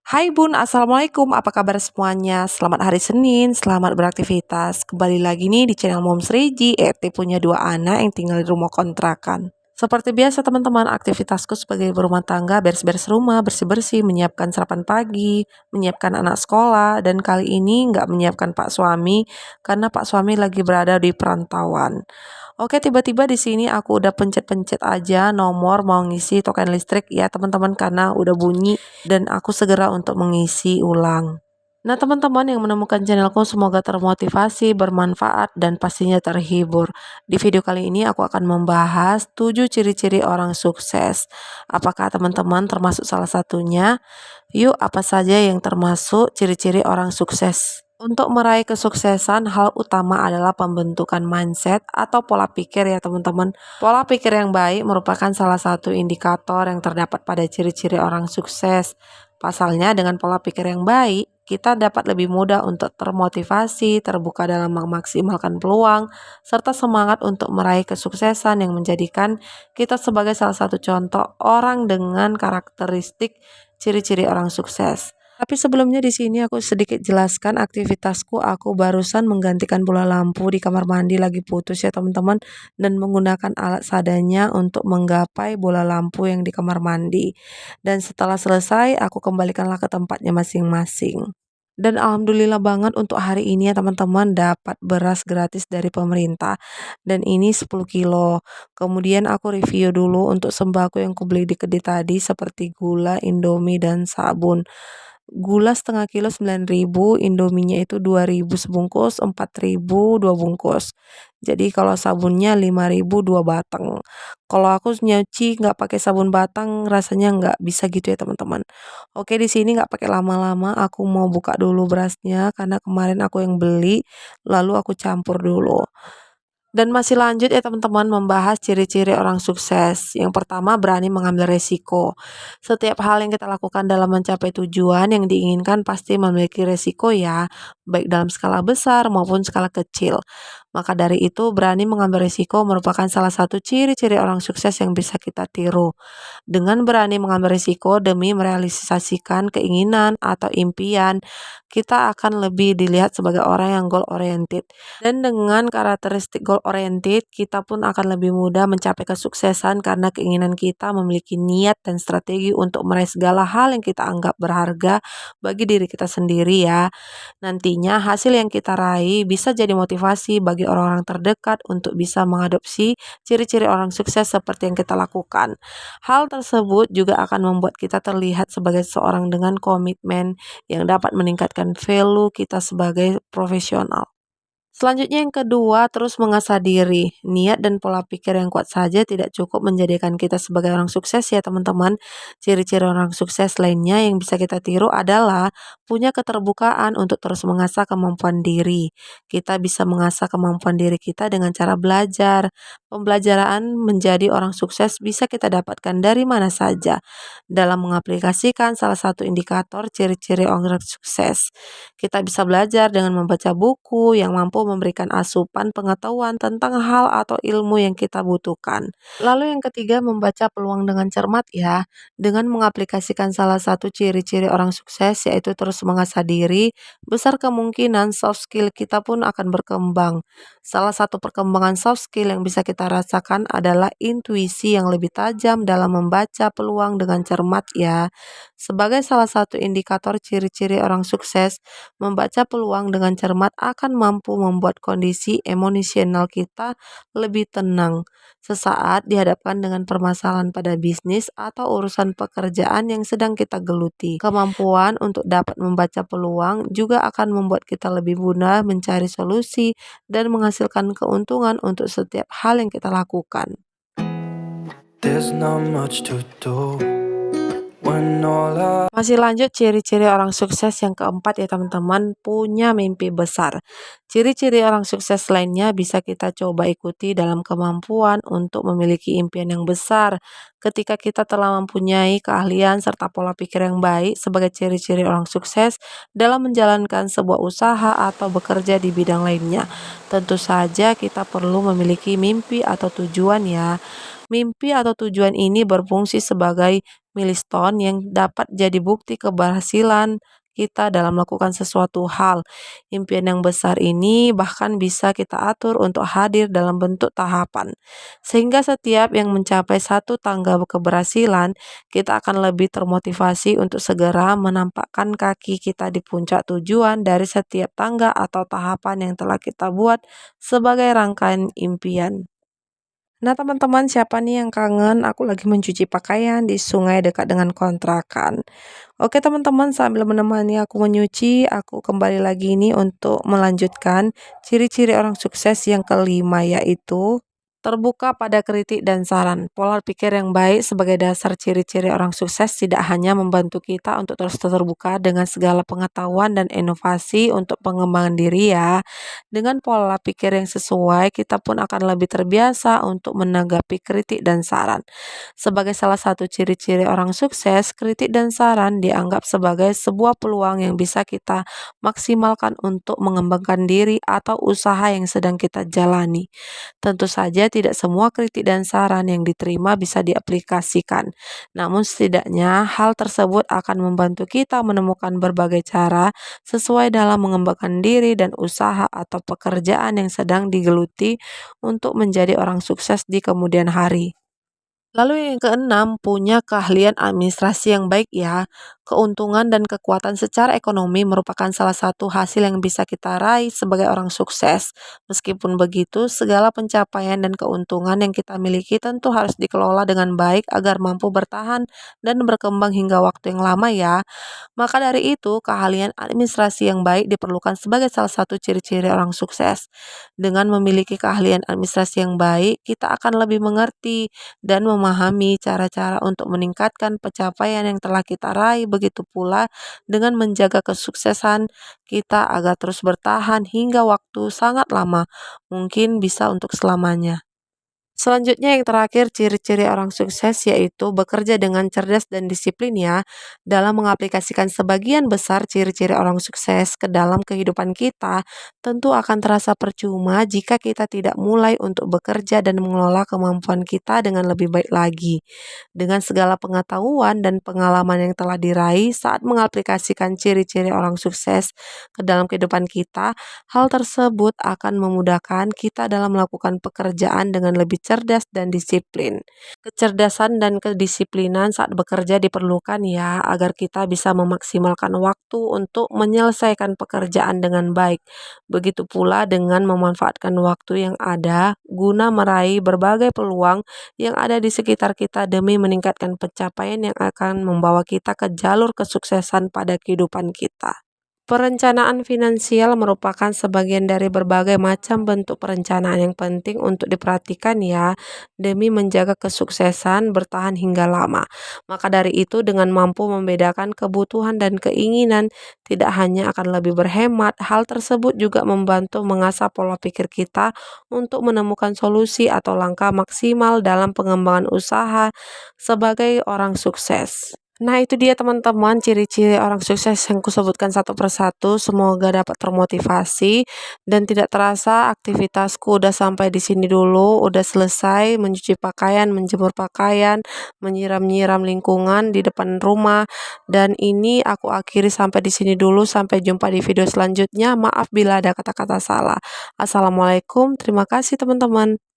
Hai Bun, Assalamualaikum, apa kabar semuanya? Selamat hari Senin, selamat beraktivitas. Kembali lagi nih di channel Moms Reji, RT punya dua anak yang tinggal di rumah kontrakan. Seperti biasa teman-teman, aktivitasku sebagai ibu rumah tangga, beres-beres rumah, bersih-bersih, menyiapkan sarapan pagi, menyiapkan anak sekolah, dan kali ini nggak menyiapkan Pak suami, karena Pak suami lagi berada di perantauan. Oke, tiba-tiba di sini aku udah pencet-pencet aja nomor mau ngisi token listrik ya teman-teman karena udah bunyi dan aku segera untuk mengisi ulang. Nah, teman-teman yang menemukan channelku semoga termotivasi, bermanfaat, dan pastinya terhibur. Di video kali ini aku akan membahas 7 ciri-ciri orang sukses. Apakah teman-teman termasuk salah satunya? Yuk, apa saja yang termasuk ciri-ciri orang sukses? Untuk meraih kesuksesan, hal utama adalah pembentukan mindset atau pola pikir ya teman-teman. Pola pikir yang baik merupakan salah satu indikator yang terdapat pada ciri-ciri orang sukses. Pasalnya dengan pola pikir yang baik, kita dapat lebih mudah untuk termotivasi, terbuka dalam memaksimalkan peluang, serta semangat untuk meraih kesuksesan yang menjadikan kita sebagai salah satu contoh orang dengan karakteristik ciri-ciri orang sukses. Tapi sebelumnya di sini aku sedikit jelaskan aktivitasku. Aku barusan menggantikan bola lampu di kamar mandi lagi putus ya teman-teman dan menggunakan alat seadanya untuk menggapai bola lampu yang di kamar mandi. Dan setelah selesai aku kembalikanlah ke tempatnya masing-masing. Dan alhamdulillah banget untuk hari ini ya teman-teman dapat beras gratis dari pemerintah dan ini 10 kilo. Kemudian aku review dulu untuk sembako yang kubeli di kedai tadi seperti gula, indomie, dan sabun. Gula setengah kilo 9.000, Indominya itu 2.000 sebungkus, 4.000 2 bungkus. Jadi kalau sabunnya 5.000 2 batang. Kalau aku nyuci nggak pakai sabun batang rasanya nggak bisa gitu ya teman-teman. Oke, di sini nggak pakai lama-lama, aku mau buka dulu berasnya karena kemarin aku yang beli, lalu aku campur dulu. Dan masih lanjut ya teman-teman membahas ciri-ciri orang sukses. Yang pertama berani mengambil resiko. Setiap hal yang kita lakukan dalam mencapai tujuan yang diinginkan pasti memiliki resiko ya, baik dalam skala besar maupun skala kecil. Maka dari itu berani mengambil resiko merupakan salah satu ciri-ciri orang sukses yang bisa kita tiru. Dengan berani mengambil risiko demi merealisasikan keinginan atau impian, kita akan lebih dilihat sebagai orang yang goal oriented. Dan dengan karakteristik goal oriented, kita pun akan lebih mudah mencapai kesuksesan karena keinginan kita memiliki niat dan strategi untuk meraih segala hal yang kita anggap berharga bagi diri kita sendiri ya. Nantinya hasil yang kita raih bisa jadi motivasi bagi orang-orang terdekat untuk bisa mengadopsi ciri-ciri orang sukses seperti yang kita lakukan. Hal tersebut juga akan membuat kita terlihat sebagai seorang dengan komitmen yang dapat meningkatkan value kita sebagai profesional. Selanjutnya yang kedua, terus mengasah diri. Niat dan pola pikir yang kuat saja tidak cukup menjadikan kita sebagai orang sukses ya teman-teman. Ciri-ciri orang sukses lainnya yang bisa kita tiru adalah punya keterbukaan untuk terus mengasah kemampuan diri. Kita bisa mengasah kemampuan diri kita dengan cara belajar. Pembelajaran menjadi orang sukses bisa kita dapatkan dari mana saja. Dalam mengaplikasikan salah satu indikator ciri-ciri orang sukses. Kita bisa belajar dengan membaca buku yang mampu memberikan asupan pengetahuan tentang hal atau ilmu yang kita butuhkan. Lalu yang ketiga, membaca peluang dengan cermat ya. Dengan mengaplikasikan salah satu ciri-ciri orang sukses yaitu terus mengasah diri, besar kemungkinan soft skill kita pun akan berkembang. Salah satu perkembangan soft skill yang bisa kita rasakan adalah intuisi yang lebih tajam dalam membaca peluang dengan cermat ya. Sebagai salah satu indikator ciri-ciri orang sukses, membaca peluang dengan cermat akan mampu membuat kondisi emosional kita lebih tenang sesaat dihadapkan dengan permasalahan pada bisnis atau urusan pekerjaan yang sedang kita geluti. Kemampuan untuk dapat membaca peluang juga akan membuat kita lebih mudah mencari solusi dan menghasilkan keuntungan untuk setiap hal yang kita lakukan. There's not much to do when all I Masih lanjut ciri-ciri orang sukses yang keempat ya teman-teman, punya mimpi besar. Ciri-ciri orang sukses lainnya bisa kita coba ikuti dalam kemampuan untuk memiliki impian yang besar. Ketika kita telah mempunyai keahlian serta pola pikir yang baik sebagai ciri-ciri orang sukses dalam menjalankan sebuah usaha atau bekerja di bidang lainnya. Tentu saja kita perlu memiliki mimpi atau tujuan ya. Mimpi atau tujuan ini berfungsi sebagai milestone yang dapat jadi bukti keberhasilan kita dalam melakukan sesuatu hal. Impian yang besar ini bahkan bisa kita atur untuk hadir dalam bentuk tahapan. Sehingga setiap yang mencapai satu tangga keberhasilan, kita akan lebih termotivasi untuk segera menampakkan kaki kita di puncak tujuan dari setiap tangga atau tahapan yang telah kita buat sebagai rangkaian impian. Nah, teman-teman, siapa nih yang kangen aku lagi mencuci pakaian di sungai dekat dengan kontrakan? Oke, teman-teman, sambil menemani aku menyuci, aku kembali lagi nih untuk melanjutkan ciri-ciri orang sukses yang kelima, yaitu terbuka pada kritik dan saran. Pola pikir yang baik sebagai dasar ciri-ciri orang sukses tidak hanya membantu kita untuk terus terbuka dengan segala pengetahuan dan inovasi untuk pengembangan diri ya. Dengan pola pikir yang sesuai, kita pun akan lebih terbiasa untuk menanggapi kritik dan saran. Sebagai salah satu ciri-ciri orang sukses, kritik dan saran dianggap sebagai sebuah peluang yang bisa kita maksimalkan untuk mengembangkan diri atau usaha yang sedang kita jalani. Tentu saja tidak semua kritik dan saran yang diterima bisa diaplikasikan. Namun setidaknya hal tersebut akan membantu kita menemukan berbagai cara sesuai dalam mengembangkan diri dan usaha atau pekerjaan yang sedang digeluti untuk menjadi orang sukses di kemudian hari. Lalu yang keenam, punya keahlian administrasi yang baik ya. Keuntungan dan kekuatan secara ekonomi merupakan salah satu hasil yang bisa kita raih sebagai orang sukses. Meskipun begitu, segala pencapaian dan keuntungan yang kita miliki tentu harus dikelola dengan baik agar mampu bertahan dan berkembang hingga waktu yang lama ya. Maka dari itu, keahlian administrasi yang baik diperlukan sebagai salah satu ciri-ciri orang sukses. Dengan memiliki keahlian administrasi yang baik, kita akan lebih mengerti dan memahami cara-cara untuk meningkatkan pencapaian yang telah kita raih. Begitu pula dengan menjaga kesuksesan kita agar terus bertahan hingga waktu sangat lama, mungkin bisa untuk selamanya. Selanjutnya yang terakhir, ciri-ciri orang sukses yaitu bekerja dengan cerdas dan disiplin ya. Dalam mengaplikasikan sebagian besar ciri-ciri orang sukses ke dalam kehidupan kita, tentu akan terasa percuma jika kita tidak mulai untuk bekerja dan mengelola kemampuan kita dengan lebih baik lagi. Dengan segala pengetahuan dan pengalaman yang telah diraih saat mengaplikasikan ciri-ciri orang sukses ke dalam kehidupan kita, hal tersebut akan memudahkan kita dalam melakukan pekerjaan dengan lebih cerdas dan disiplin. Kecerdasan dan kedisiplinan saat bekerja diperlukan ya, agar kita bisa memaksimalkan waktu untuk menyelesaikan pekerjaan dengan baik. Begitu pula dengan memanfaatkan waktu yang ada guna meraih berbagai peluang yang ada di sekitar kita demi meningkatkan pencapaian yang akan membawa kita ke jalur kesuksesan pada kehidupan kita. Perencanaan finansial merupakan sebagian dari berbagai macam bentuk perencanaan yang penting untuk diperhatikan ya, demi menjaga kesuksesan bertahan hingga lama. Maka dari itu dengan mampu membedakan kebutuhan dan keinginan, tidak hanya akan lebih berhemat, hal tersebut juga membantu mengasah pola pikir kita untuk menemukan solusi atau langkah maksimal dalam pengembangan usaha sebagai orang sukses. Nah, itu dia teman-teman ciri-ciri orang sukses yang kusebutkan satu persatu. Semoga dapat termotivasi dan tidak terasa aktivitasku udah sampai di sini dulu, udah selesai mencuci pakaian, menjemur pakaian, menyiram-nyiram lingkungan di depan rumah. Dan ini aku akhiri sampai di sini dulu. Sampai jumpa di video selanjutnya. Maaf bila ada kata-kata salah. Assalamualaikum. Terima kasih teman-teman.